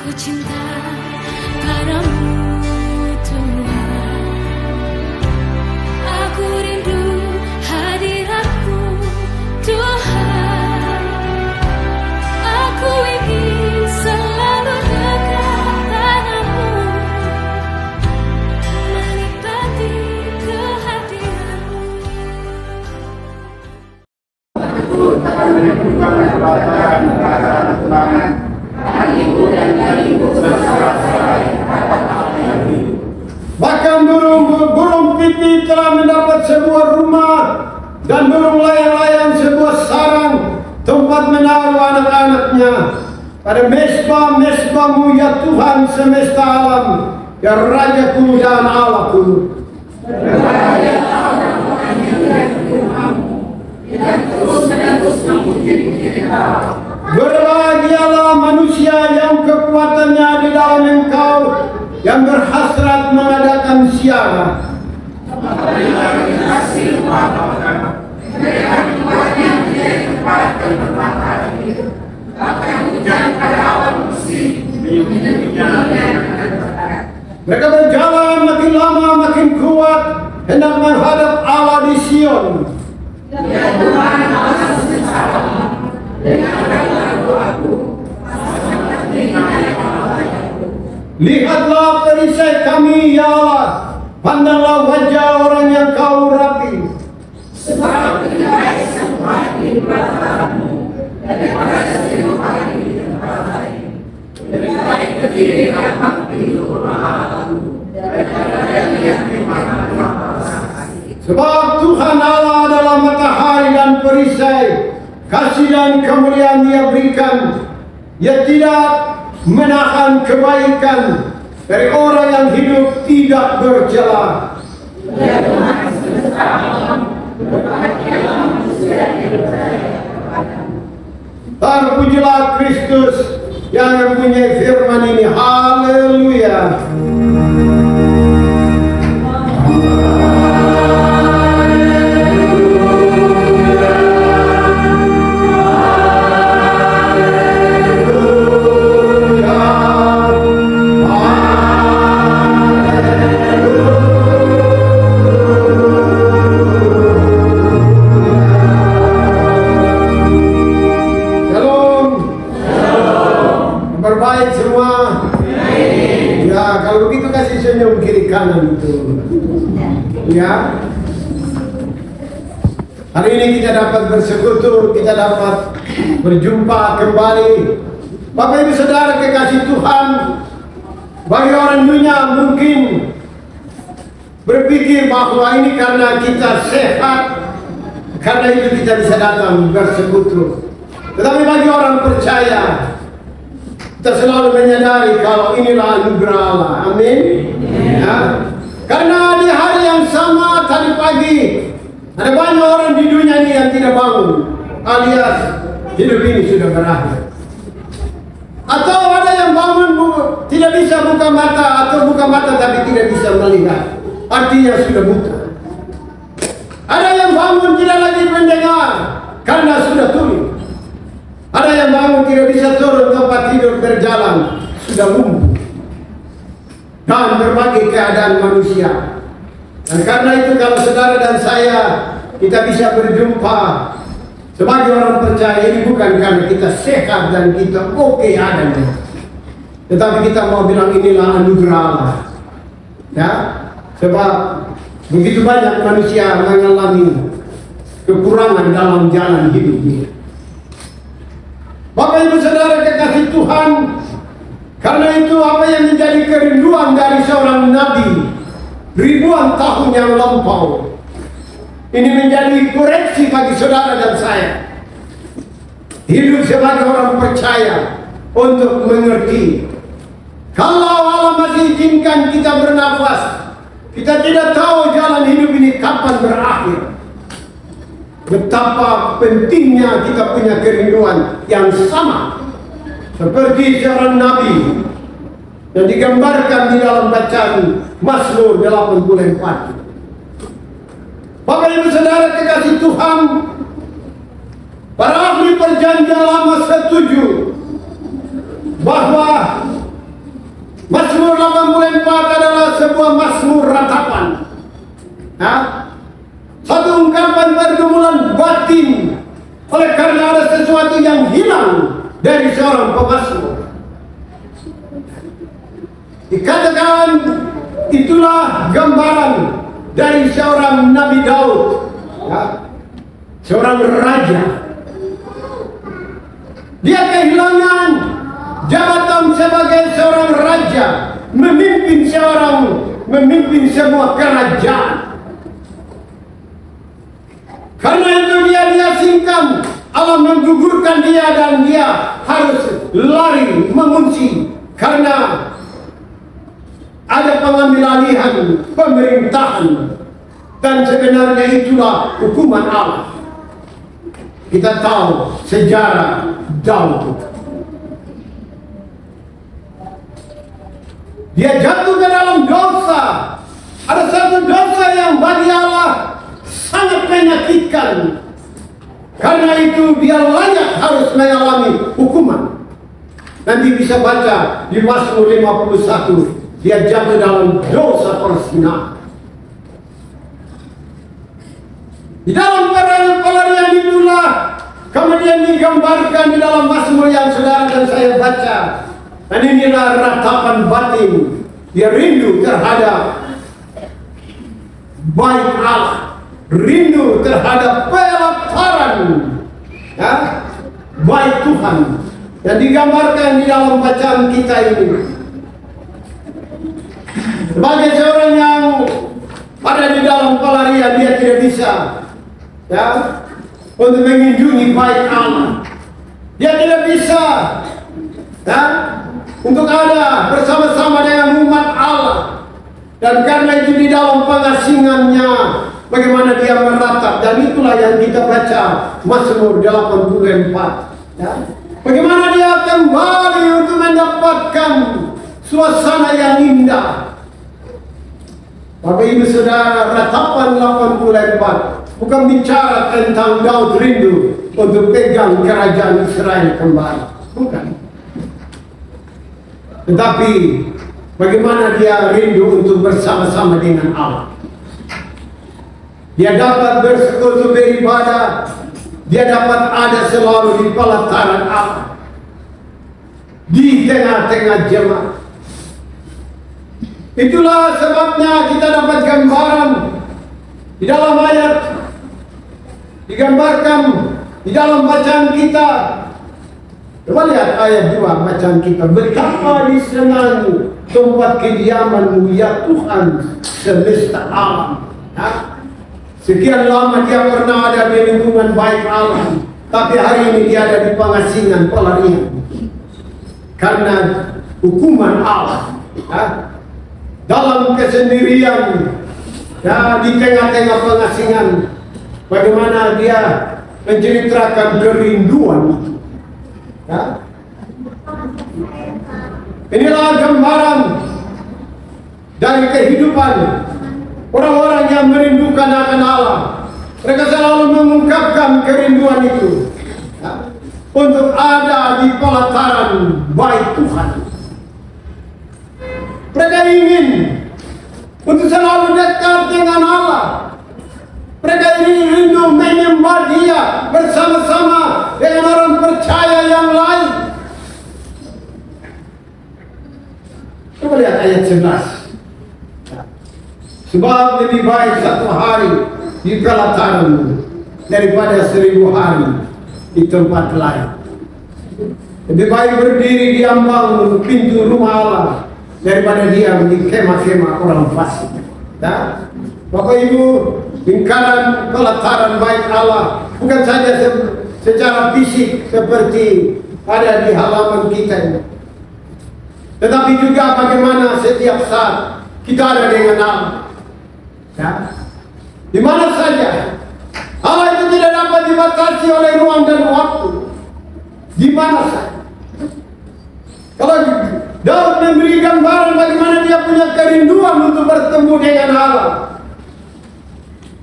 Aku cinta padamu Tuhan. Aku rindu hadiratmu Tuhan. Aku ingin selalu dekat padamu, menikmati kehadiranmu. Bahkan burung pipit telah mendapat sebuah rumah, dan burung layang-layang sebuah sarang tempat menaruh anak-anaknya. Pada mesbah-mesbahmu ya Tuhan semesta alam, ya Rajaku dan Allahku. Berbahagialah manusia yang kekuatannya di dalam Engkau, yang berhasrat mengadakan siara. Mereka berjalan makin lama makin kuat, hendak menghadap Allah di Sion. Lihatlah perisai kami ya Allah, pandanglah wajah orang yang kau urapi. Sebab lebih baik semua di matamu daripada seribu hari di tempat lain. Lebih baik berdiri dalam di rumah Allahmu daripada yang di mana-mana. Sebab Tuhan Allah adalah matahari dan perisai, kasih dan kemuliaan Dia berikan. Ia tidak menahan kebaikan dari orang yang hidup tidak bercela. Terpujilah Kristus yang mempunyai firman ini. Haleluya. Senyum kiri kanan itu, ya. Hari ini kita dapat bersekutu, kita dapat berjumpa kembali. Bapak Ibu Saudara kekasih Tuhan, bagi orang dunia mungkin berpikir bahwa ini karena kita sehat, karena itu kita bisa datang bersekutu. Tetapi bagi orang percaya, kita selalu menyadari kalau inilah anugerah Allah. Amin. Ya. Karena di hari yang sama tadi pagi ada banyak orang di dunia ini yang tidak bangun, alias hidup ini sudah berakhir. Atau ada yang bangun tidak bisa buka mata, atau buka mata tapi tidak bisa melihat, artinya sudah buta. Ada yang bangun tidak lagi mendengar karena sudah tuli. Ada yang bangun tidak bisa turun tempat tidur, berjalan, sudah lumpuh. Dan berbagai keadaan manusia. Dan karena itu kalau saudara dan saya kita bisa berjumpa sebagai orang percaya, ini bukan karena kita sehat dan kita oke adanya, tetapi kita mau bilang inilah anugerah Allah. Ya, sebab begitu banyak manusia mengalami kekurangan dalam jalan hidupnya. Bapak Ibu Saudara kekasih Tuhan, karena itu apa yang menjadi kerinduan dari seorang nabi ribuan tahun yang lampau, ini menjadi koreksi bagi saudara dan saya. Hidup sebagai orang percaya untuk mengerti, kalau Allah masih izinkan kita bernafas, kita tidak tahu jalan hidup ini kapan berakhir. Betapa pentingnya kita punya kerinduan yang sama seperti seorang nabi yang digambarkan di dalam bacaan Mazmur 84. Bapak Ibu Saudara kekasih Tuhan, para ahli perjanjian lama setuju bahwa Mazmur 84 adalah sebuah mazmur ratapan. Satu ungkapan pergumulan batin oleh karena ada sesuatu yang hilang dari seorang pemazmur. Dikatakan itulah gambaran dari seorang Nabi Daud, seorang raja. Dia kehilangan jabatan sebagai seorang raja, memimpin sebuah kerajaan. Karena itu dia diasingkan, Allah menggugurkan dia dan dia harus lari mengungsi karena ada pengambil alihan pemerintahan, dan sebenarnya itulah hukuman Allah. Kita tahu sejarah Daud. Dia jatuh ke dalam dosa. Ada satu dosa yang bagi Allah sangat menyakitkan. Karena itu dia layak harus mengalami hukuman. Nanti bisa baca di Mazmur 51. Dia jatuh dalam dosa perzinahan. Di dalam pelarian itulah kemudian digambarkan di dalam Mazmur yang saudara dan saya baca. Dan inilah ratapan batin. Dia rindu terhadap baik Allah, rindu terhadap pelataran baik Tuhan yang digambarkan di dalam bacaan kita ini. Sebagai seorang yang ada di dalam pelarian, dia tidak bisa untuk mengunjungi baik Allah. Dia tidak bisa untuk ada bersama-sama dengan umat Allah. Dan karena itu di dalam pengasingannya, bagaimana dia meratap. Dan itulah yang kita baca Mazmur 84. Bagaimana dia kembali untuk mendapatkan suasana yang indah. Bapak Ibu Saudara, ratapan 84 bukan bicara tentang Daud rindu untuk pegang kerajaan Israel kembali. Bukan. Tetapi bagaimana dia rindu untuk bersama-sama dengan Allah. Dia dapat bersekutu beribadah. Dia dapat ada selalu di pelataran Allah. Di tengah-tengah jemaat. Itulah sebabnya kita dapat gambaran di dalam ayat, digambarkan di dalam bacaan kita. Coba lihat ayat 2 bacaan kita. Betapa disenangi tempat kediaman-Mu ya Tuhan semesta alam. Sekian lama dia pernah ada di lingkungan baik Allah, tapi hari ini dia ada di pengasingan pelarian karena hukuman Allah. Dalam kesendirian, di tengah-tengah pengasingan, bagaimana dia menceritakan kerinduan itu. Inilah gambaran dari kehidupan orang-orang yang merindukan akan Allah. Mereka selalu mengungkapkan kerinduan itu untuk ada di pelataran baik Tuhan. Mereka ingin untuk selalu dekat dengan Allah. Mereka ingin rindu menyembah Dia bersama-sama dengan orang percaya yang lain. Coba lihat ayat 11. Sebab lebih baik satu hari di pelataran daripada 1000 hari di tempat lain. Lebih baik berdiri di ambang pintu rumah Allah daripada diam di kemah-kemah orang fasik. Bapak Ibu, lingkaran pelataran baik Allah bukan saja secara fisik seperti ada di halaman kita ini, tetapi juga bagaimana setiap saat kita ada dengan Allah. Di mana saja Allah itu tidak dapat dibatasi oleh ruang dan waktu. Di mana saja. Kalau Daud memberi gambaran bagaimana dia punya kerinduan untuk bertemu dengan Allah,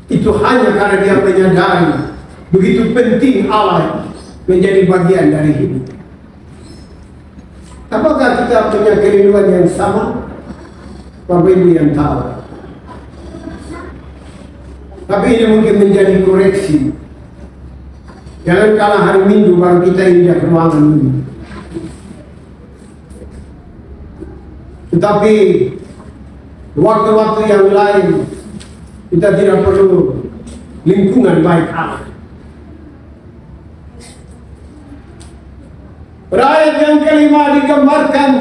itu hanya karena dia menyadari begitu penting Allah menjadi bagian dari hidup. Apakah kita punya kerinduan yang sama? Bapak Ibu yang tahu. Tapi ini mungkin menjadi koreksi. Jangan kalah hari Minggu baru kita injak ruangan ini. Tetapi waktu-waktu yang lain kita tidak perlu lingkungan baik Allah. Ayat yang kelima digambarkan.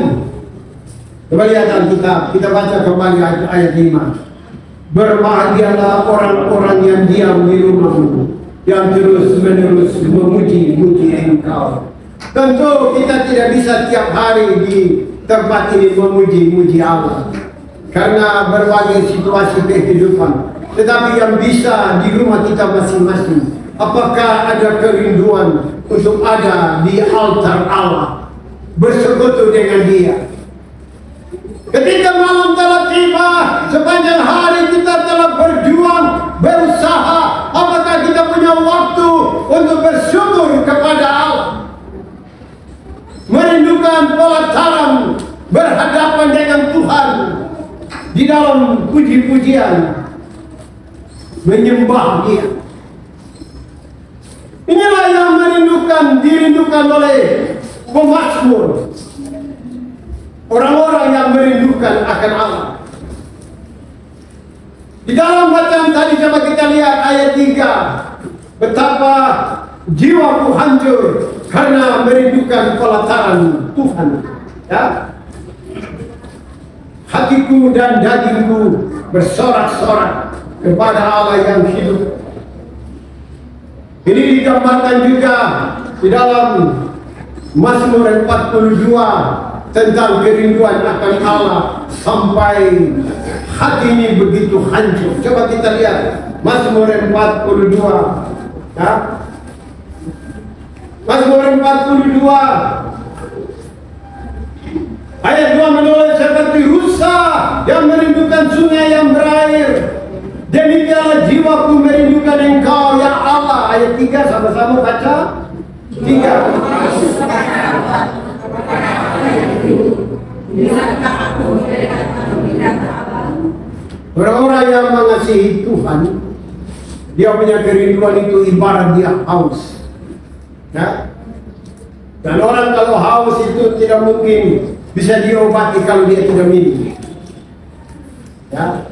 Coba lihat Alkitab, kita baca kembali ayat 5. Berbahagialah orang-orang yang diam di rumahmu, yang terus-menerus memuji-muji Engkau. Tentu kita tidak bisa tiap hari di tempat ini memuji-muji Allah karena berbagai situasi kehidupan. Tetapi yang bisa di rumah kita masing-masing, apakah ada kerinduan untuk ada di altar Allah, bersekutu dengan Dia? Ketika malam telah tiba, sepanjang hari kita telah berjuang, berusaha, apakah kita punya waktu untuk bersyukur kepada Allah? Merindukan pelataran, berhadapan dengan Tuhan di dalam puji-pujian, menyembah Dia. Inilah yang dirindukan oleh pemazmur. Orang-orang yang merindukan akan Allah. Di dalam bacaan tadi coba kita lihat ayat 3. Betapa jiwaku hancur karena merindukan pelataran Tuhan. Ya. Hatiku dan dagingku bersorak-sorak kepada Allah yang hidup. Ini digambarkan juga di dalam Mazmur 42 tentang kerinduan akan Allah sampai hati ini begitu hancur. Coba kita lihat Mazmur 42. Ya. Mazmur 42 ayat 2 menulis seperti rusa yang merindukan sungai yang berair. Demikianlah jiwaku merindukan Engkau ya Allah. Ayat 3 sama-sama baca. 3. Orang-orang yang mengasihi Tuhan, dia punya kerinduan itu ibarat dia haus. Ya? Dan orang kalau haus itu tidak mungkin bisa diobati kalau dia tidak minum. Ya?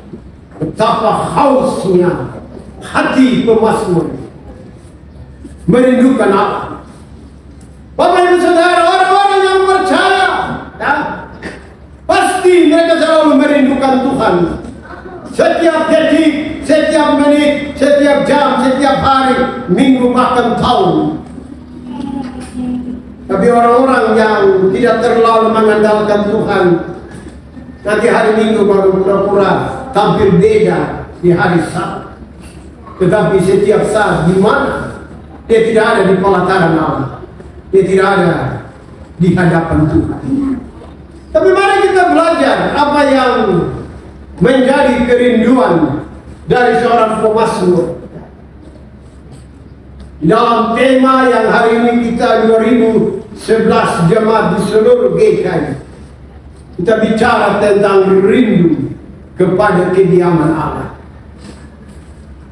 Betapa hausnya hati pemazmur merindukan Allah. Bapak Ibu Saudara, orang-orang yang percaya, ya, pasti mereka selalu merindukan Tuhan. Setiap detik, setiap menit, setiap jam, setiap hari, minggu, bahkan tahun. Tapi orang-orang yang tidak terlalu mengandalkan Tuhan, nanti hari Minggu baru pura-pura tampil beda di hari Sabtu. Tetapi setiap saat di mana dia tidak ada di pelataran Allah, dia tidak ada di hadapan Tuhan. Tapi mari kita belajar apa yang menjadi kerinduan dari seorang pemazmur. Dalam tema yang hari ini kita 2011 jemaat di seluruh GKI, kita bicara tentang rindu kepada kediaman Allah.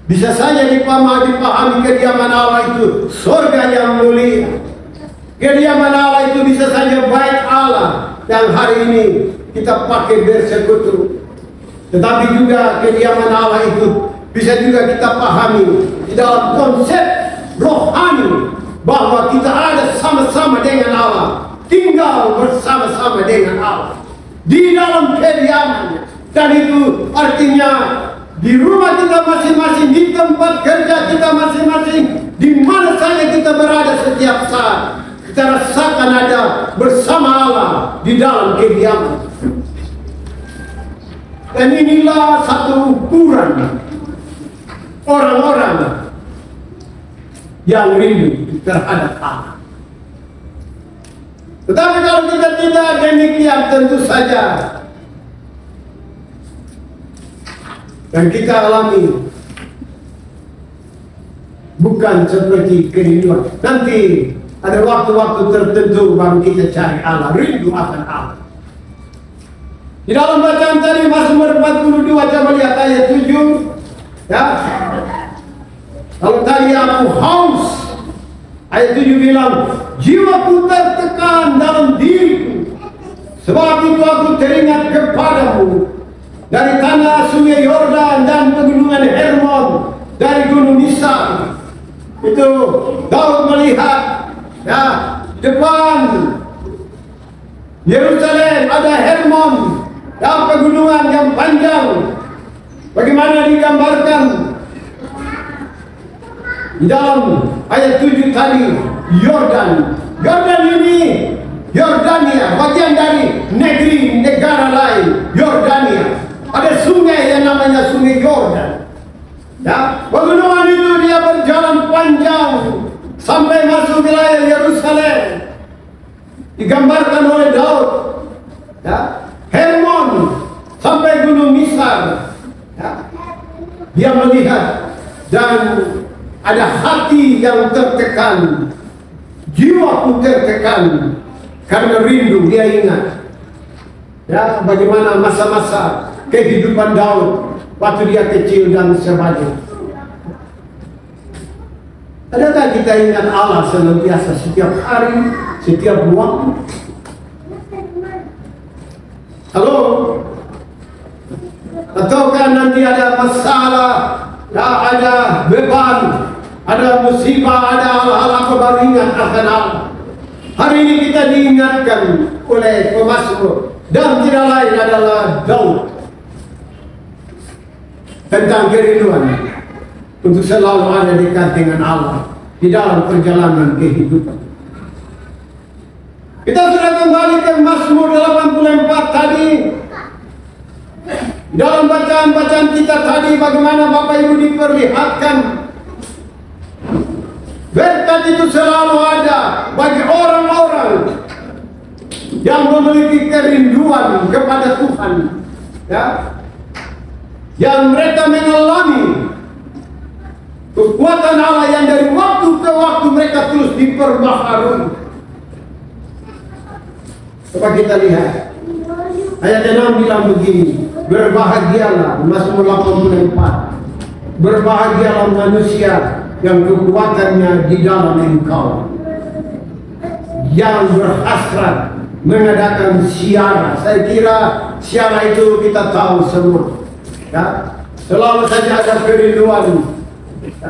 Bisa saja dipahami kediaman Allah itu surga yang mulia. Kediaman Allah itu bisa saja bait Allah yang hari ini kita pakai bersekutu. Tetapi juga kediaman Allah itu bisa juga kita pahami di dalam konsep rohani bahwa kita ada sama-sama dengan Allah, tinggal bersama-sama dengan Allah di dalam kediamannya. Dan itu artinya di rumah kita masing-masing, di tempat kerja kita masing-masing, di mana saja kita berada setiap saat, kita rasakan ada bersama Allah di dalam kediaman. Dan inilah satu ukuran orang-orang yang rindu terhadap Allah. Tetapi kalau kita tidak demikian, tentu saja dan kita alami bukan seperti kerinduan. Nanti ada waktu-waktu tertentu baru kita cari Allah, rindu akan Allah. Di dalam bacaan tadi Mazmur 42 coba lihat ayat 7. Ya. Kalau tadi aku haus, ayat 7 bilang, jiwaku tertekan dalam diriku, sebab itu aku teringat kepadamu dari tanah sungai Yordan dan pegunungan Hermon, dari gunung Misar. Itu Daud melihat, ya, depan Yerusalem ada Hermon, dan pegunungan yang panjang. Bagaimana digambarkan di dalam ayat 7 tadi, Yordan. Yordan ini Yordania, bagian dari negara lain, Yordania. Ada sungai yang namanya Sungai Yordan. Ya, pegunungan itu dia berjalan panjang sampai masuk wilayah Yerusalem. Digambarkan oleh Daud. Ya, Hermon sampai gunung Misar. Ya, dia melihat dan ada hati yang tertekan, jiwaku tertekan karena rindu. Dia ingat, ya, bagaimana masa-masa kehidupan Daud waktu dia kecil dan sebagainya. Adakah kita ingat Allah senantiasa setiap hari, setiap waktu? Halo? Ataukah nanti ada masalah, ada beban, ada musibah, ada hal-hal apa baru ingat akan Allah? Hari ini kita diingatkan oleh pemazmur, dan tidak lain adalah Daud, tentang kerinduan untuk selalu ada dekat dengan Allah di dalam perjalanan kehidupan. Kita sudah kembali ke Mazmur 84 tadi. Dalam bacaan-bacaan kita tadi, bagaimana Bapak Ibu diperlihatkan berkat itu selalu ada bagi orang-orang yang memiliki kerinduan kepada Tuhan, ya, yang mereka mengalami kekuatan Allah yang dari waktu ke waktu mereka terus diperbaharui. Coba kita lihat ayat 6 bilang begini, berbahagialah, Mazmur 84, berbahagialah manusia yang kekuatannya di dalam Engkau, yang berhasrat mengadakan siara. Saya kira siara itu kita tahu semua, ya, selalu saja ada kerinduan.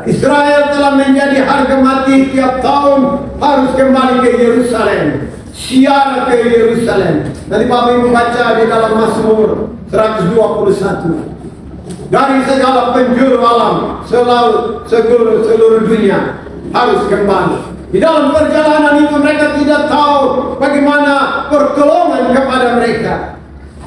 Israel telah menjadi harga mati, tiap tahun harus kembali ke Yerusalem, siara ke Yerusalem. Nanti Bapak Ibu baca di dalam Mazmur 121. Dari segala penjuru alam, seluruh dunia harus kembali. Di dalam perjalanan itu mereka tidak tahu bagaimana pertolongan kepada mereka.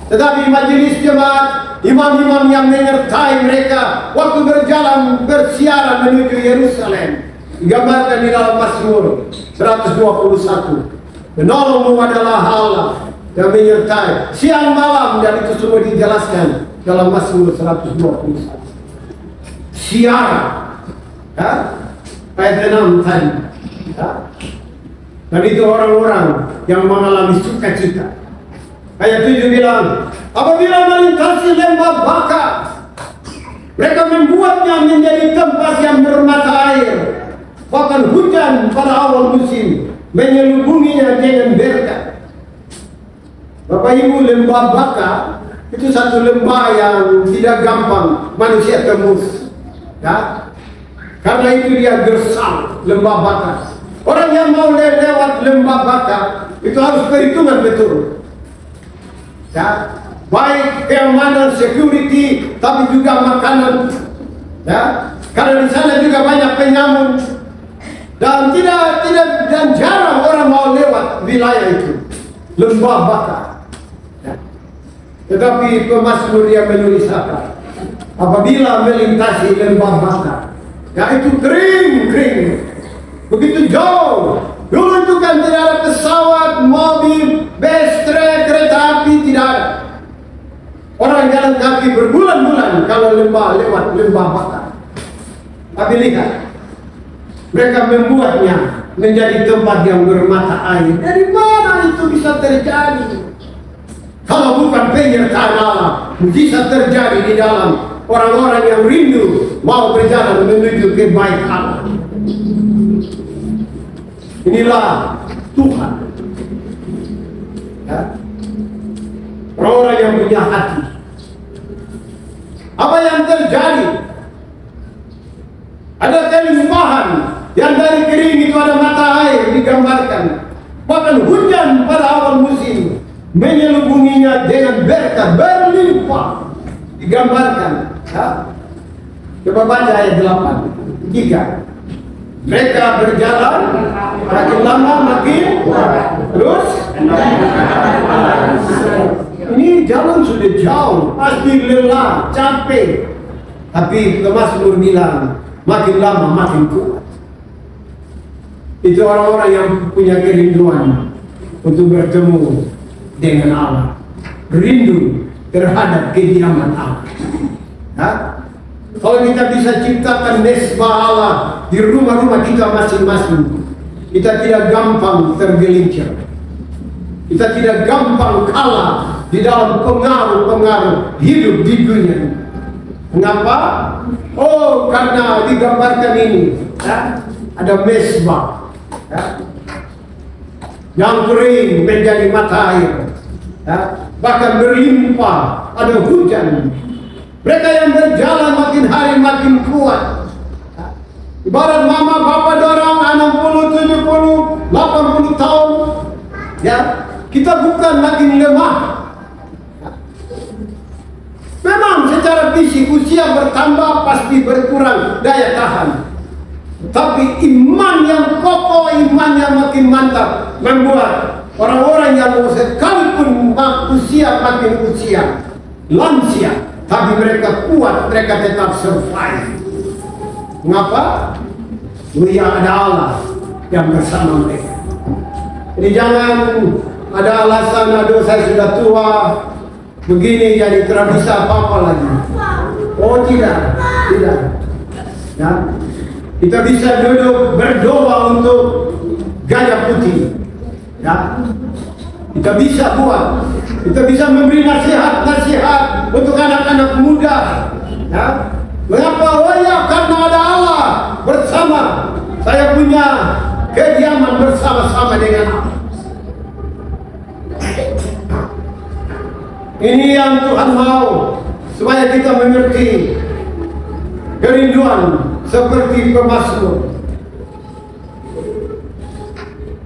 Tetapi majelis jemaat, imam-imam yang menyertai mereka waktu berjalan bersiaran menuju Yerusalem, digambarkan di dalam Mazmur 121. Menolongmu adalah Allah yang menyertai siang malam, dan itu semua dijelaskan dalam Mazmur 121. Siara, ya, ayat 6 tadi, ya. Dan itu orang-orang yang mengalami sukacita. Ayat 7 bilang, apabila melintasi lembah Baka, mereka membuatnya menjadi tempat yang bermata air. Bahkan hujan pada awal musim menyelubunginya dengan berkat. Bapak Ibu, lembah Baka itu satu lembah yang tidak gampang manusia tembus, ya, karena itu dia gersang, lembah Baka. Orang yang mau lewat lembah Baka itu harus perhitungan betul, ya, baik keamanan, security, tapi juga makanan, ya, karena di sana juga banyak penyamun, dan dan jarang orang mau lewat wilayah itu, lembah Baka. Ya. Tetapi pemazmur yang menulis apa? Apabila melintasi lembah Baka, ya, itu kering, begitu jauh. Dulu itu kan tidak ada pesawat, mobil, bus, kereta api, tidak ada. Orang jalan kaki berbulan-bulan kalau lewat lembah Baka. Tapi lihat, mereka membuatnya menjadi tempat yang bermata air. Dari mana itu bisa terjadi? Kalau bukan penyertaan Allah. Mujizat terjadi di dalam orang-orang yang rindu mau berjalan menuju kebaikan Allah. Inilah Tuhan. Ya. Orang-orang yang punya hati. Apa yang terjadi? Ada kelimpahan yang dari kering itu ada mata air digambarkan. Bahkan hujan pada awal musim menyelubunginya dengan berkat berlimpah digambarkan. Ya. Coba baca ayat 8. 3. Mereka berjalan makin lama makin terus. Ini jalan sudah jauh, pasti lelah, capek. Tapi Mazmur bilang makin lama makin kuat. Itu orang-orang yang punya kerinduan untuk bertemu dengan Allah, rindu terhadap kediaman Allah. Ya? Kalau kita bisa ciptakan mesbah Allah di rumah-rumah kita masing-masing, kita tidak gampang tergelincir. Kita tidak gampang kalah di dalam pengaruh-pengaruh hidup di dunia. Mengapa? Oh, karena digambarkan ini, ya, ada mesbah, ya, yang kering menjadi mata air, ya, bahkan berlimpah, ada hujan. Mereka yang berjalan makin hari makin kuat. Ibarat mama bapak dorong 60, 70, 80 tahun. Ya, kita bukan makin lemah. Memang secara fisik usia bertambah pasti berkurang daya tahan. Tapi iman yang kokoh, iman yang makin mantap membuat orang-orang yang sekalipun usia makin usia lansia, tapi mereka kuat, mereka tetap survive. Mengapa? Ya, ada Allah yang bersama mereka. Jadi jangan ada alasan, aduh saya sudah tua, begini jadi tidak bisa apa-apa lagi. Oh tidak, tidak. Ya. Kita bisa duduk berdoa untuk gajah putih. Ya. Kita bisa buat. Kita bisa memberi nasihat-nasihat untuk anak-anak muda. Ya. Mengapa? Oh ya, karena ada Allah bersama. Saya punya kediaman bersama-sama dengan Allah. Ini yang Tuhan mau, supaya kita mengerti kerinduan seperti pemazmur.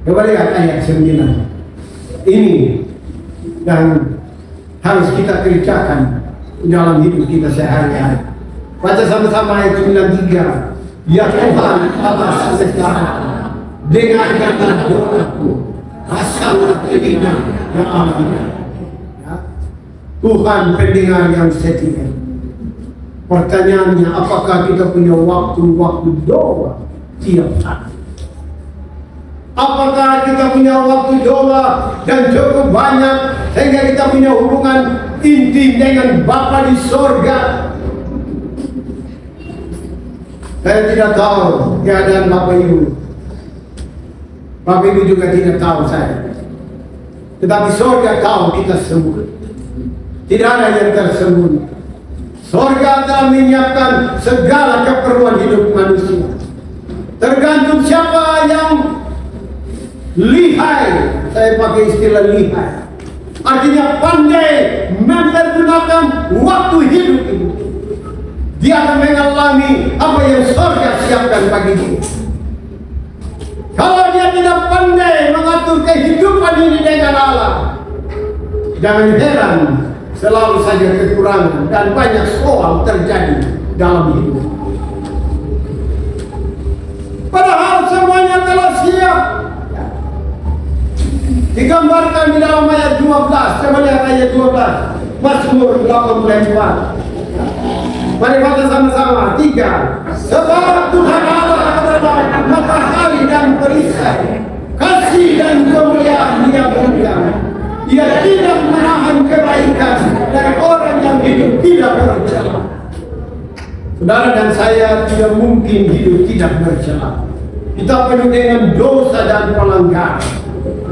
Coba lihat ayat 9. Ini yang harus kita kerjakan dalam hidup kita sehari-hari. Baca sama-sama ayat 93. Ya Tuhan Allah sejahtera, dengarkan doaku, rasalah telinga yang amanah. Ya. Tuhan pendengar yang setia. Pertanyaannya, apakah kita punya waktu-waktu doa tiap hari? Apakah kita punya waktu doa dan cukup banyak sehingga kita punya hubungan intim dengan Bapa di sorga? Saya tidak tahu keadaan Bapak Ibu. Bapak Ibu juga tidak tahu saya. Tetapi sorga tahu kita semua. Tidak ada yang tersembunyi. Sorga telah menyiapkan segala keperluan hidup manusia. Tergantung siapa yang lihai. Saya pakai istilah lihai. Artinya pandai mempergunakan waktu hidup ini. Dia akan mengalami apa yang sorga siapkan bagi dia. Kalau dia tidak pandai mengatur kehidupan ini dengan Allah, jangan heran selalu saja kekurangan dan banyak soal terjadi dalam hidup. Padahal semuanya telah siap. Digambarkan di dalam ayat 12. Coba lihat ayat 12. Mazmur 84. Mari baca sama-sama. 3. Sebab Tuhan Allah adalah matahari dan perisai, kasih dan kemuliaan Dia berikan. Dia tidak menahan kebaikan dari orang yang hidup tidak bercela. Saudara dan saya tidak mungkin hidup tidak bercela. Kita penuh dengan dosa dan pelanggaran.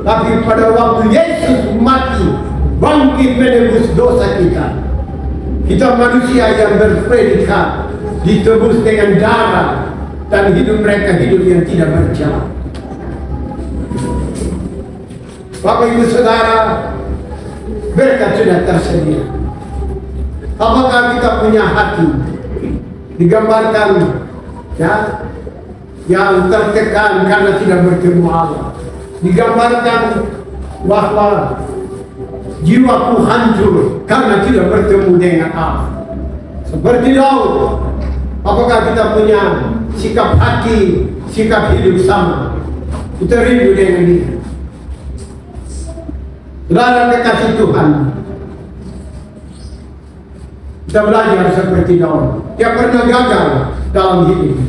Tapi pada waktu Yesus mati bangkit menebus dosa kita. Kita manusia yang berpredikat ditebus dengan darah, dan hidup mereka hidup yang tidak berjalan. Bapak Ibu Saudara, berkat sudah tersedia. Apakah kita punya hati digambarkan ya, yang tertekan karena tidak bertemu Allah, digambarkan bahwa jiwaku hancur karena tidak bertemu dengan Allah. Seperti Daud, apakah kita punya sikap hati, sikap hidup sama? Kita rindu dengan dia. Saudara kekasih Tuhan, kita belajar seperti Daud. Dia pernah gagal dalam hidup,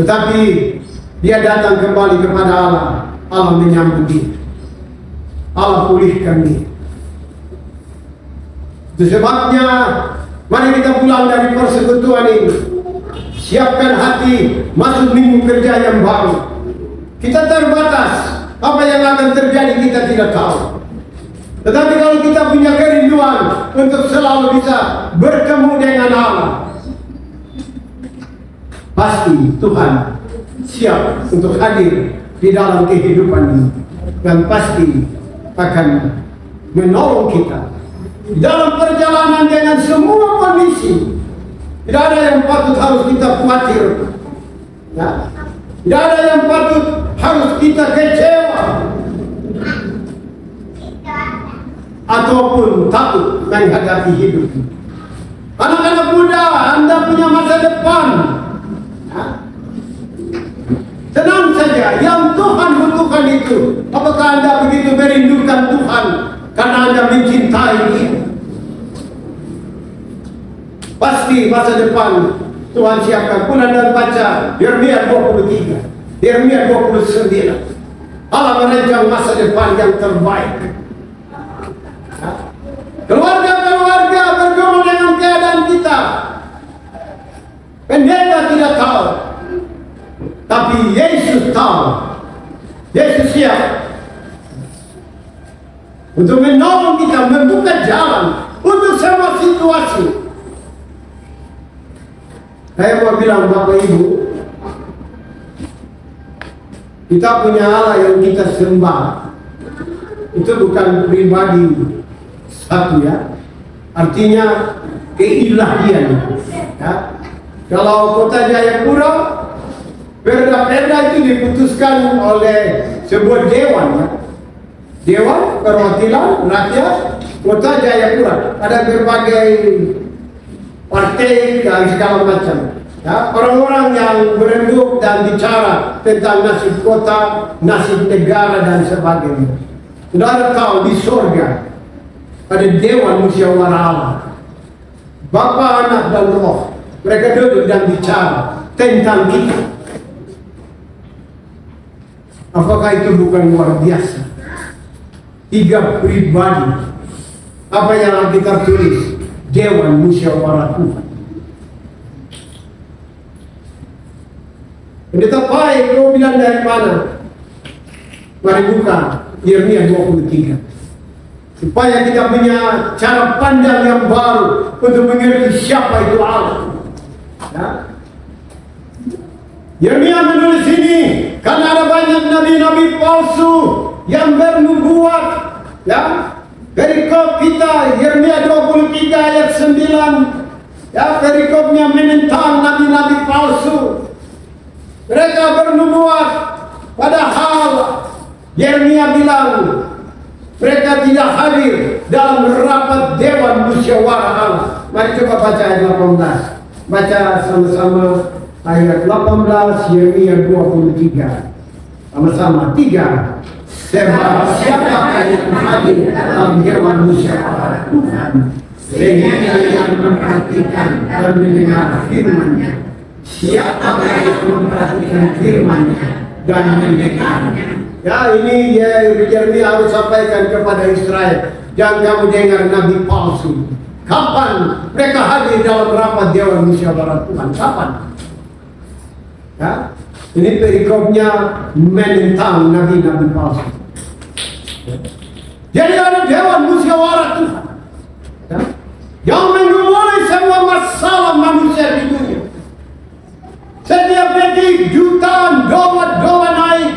tetapi dia datang kembali kepada Allah. Allah menyambut dia, Allah pulihkan dia. Itu sebabnya mari kita pulang dari persekutuan ini, siapkan hati masuk minggu kerja yang baru. Kita terbatas, apa yang akan terjadi kita tidak tahu. Tetapi kalau kita punya kerinduan untuk selalu bisa bertemu dengan Allah, pasti Tuhan siap untuk hadir di dalam kehidupan ini, dan pasti akan menolong kita dalam perjalanan dengan semua kondisi. Tidak ada yang patut harus kita khawatir, ya. Tidak ada yang patut harus kita kecewa ataupun takut menghadapi hidup. Anak-anak muda, Anda punya masa depan, ya. Tenang saja, yang Tuhan butuhkan itu. Apakah Anda begitu merindukan Tuhan karena Anda mencintai Dia? Pasti masa depan Tuhan siapkan. Pun Anda baca Yeremia 23, Yeremia 29. Allah merancang masa depan yang terbaik. Keluarga-keluarga bergumul dengan keadaan kita. Pendeta tidak tahu, tapi Yesus tahu. Yesus siap untuk menolong kita, membuka jalan untuk semua situasi. Saya mau bilang Bapak Ibu, kita punya Allah yang kita sembah. Itu bukan pribadi satu, ya. Artinya keilahian, ya. Kalau Kota Jayapura, perda-perda itu diputuskan oleh sebuah dewan, ya. Dewan Perwakilan Rakyat Kota Jayapura. Ada berbagai partai dan segala macam, ya. Orang-orang yang berenduk dan bicara tentang nasib kota, nasib negara dan sebagainya. Saudara tahu di sorga ada Dewan Musyawarah Allah, Bapa, Anak dan Roh. Mereka duduk dan bicara tentang kita. Apakah itu bukan luar biasa? 3 pribadi. Apa yang kita tulis? Dewan Musyawarah Tuhan. Pendeta Pai, kau bilang dari mana? Mari buka Yeremia 23. Supaya kita punya cara pandang yang baru untuk mengerti siapa itu Allah. Ya. Yeremia menulis ini karena ada banyak nabi-nabi palsu yang bernubuat, ya. Perikop kita Yeremia 23 ayat 9, ya, perikopnya menentang nabi-nabi palsu. Mereka bernubuat, padahal Yeremia bilang mereka tidak hadir dalam rapat Dewan Musyawarah Allah. Mari coba baca ayat 18. Baca sama-sama ayat 18 Yeremia 23. Sama-sama 3. Sebab siapakah yang hadir dalam Dewan Musyawarah Tuhan, sehingga yang memperhatikan dan mendengar firman-Nya. Siapakah yang memperhatikan firman-Nya dan mendengarnya? Ya, ini Yeremia harus sampaikan kepada Israel. Jangan kamu dengar nabi palsu. Kapan mereka hadir dalam rapat Dewan Musyawarah Tuhan? Kapan? Ya, ini perikopnya menentang nabi-nabi palsu. Jadi ada dewan musyawarah Tuhan, ya, yang menggumuli semua masalah manusia di dunia. Setiap detik jutaan doa naik.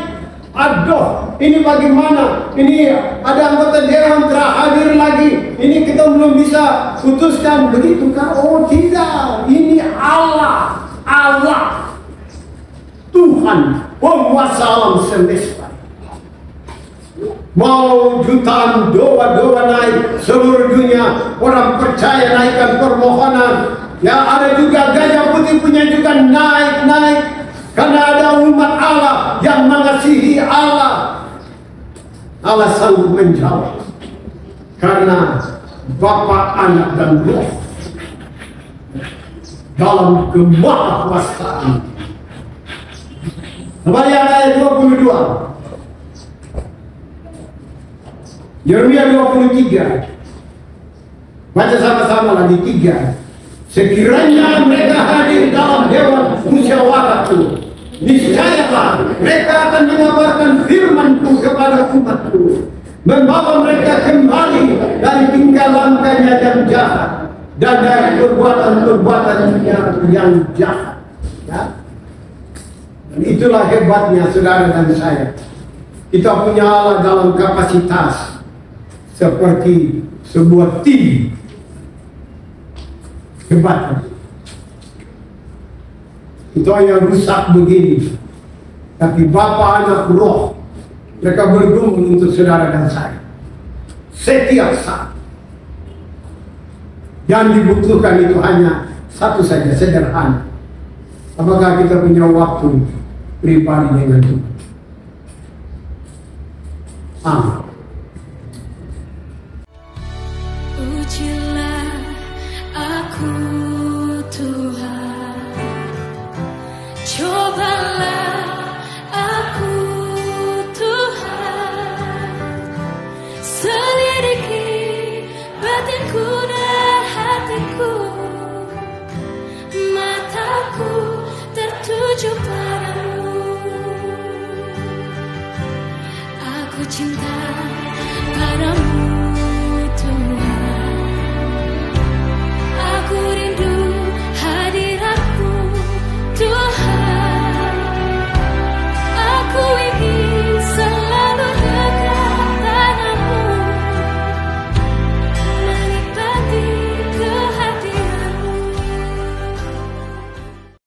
Aduh, ini bagaimana? Ini ada anggota dewan terakhir lagi. Ini kita belum bisa putuskan, begitu kan? Oh tidak, ini Allah Tuhan, penguasa alam semesta. Mau jutaan doa naik seluruh dunia, orang percaya naikkan permohonan. Ya, ada juga gajah putih punya juga naik. Karena ada umat Allah yang mengasihi Allah. Allah sanggup menjawab. Karena Bapa, Anak, dan Roh dalam kemahakuasaan. Kembali ayat 22. Yeremia 23. Baca sama-sama lagi 3. Sekiranya mereka hadir dalam dewan musyawarah itu, niscayalah mereka akan mengabarkan firman-Ku kepada umat-Ku, membawa mereka kembali dari tingkah lakunya yang jahat dan dari perbuatan yang jahat. Ya? Dan itulah hebatnya saudara dan saya. Kita punya Allah dalam kapasitas seperti sebuah tim. Hebat. Itu yang rusak begini. Tapi Bapa, Anak, Roh, mereka bergumul untuk saudara dan saya. Setiap saat. Yang dibutuhkan itu hanya satu saja, sederhana. Apakah kita punya waktu pribadi dengan Tuhan? Amin. Ujilah aku Tuhan, cobalah aku Tuhan, selidiki batinku dan hatiku, mataku tertuju padamu, aku cinta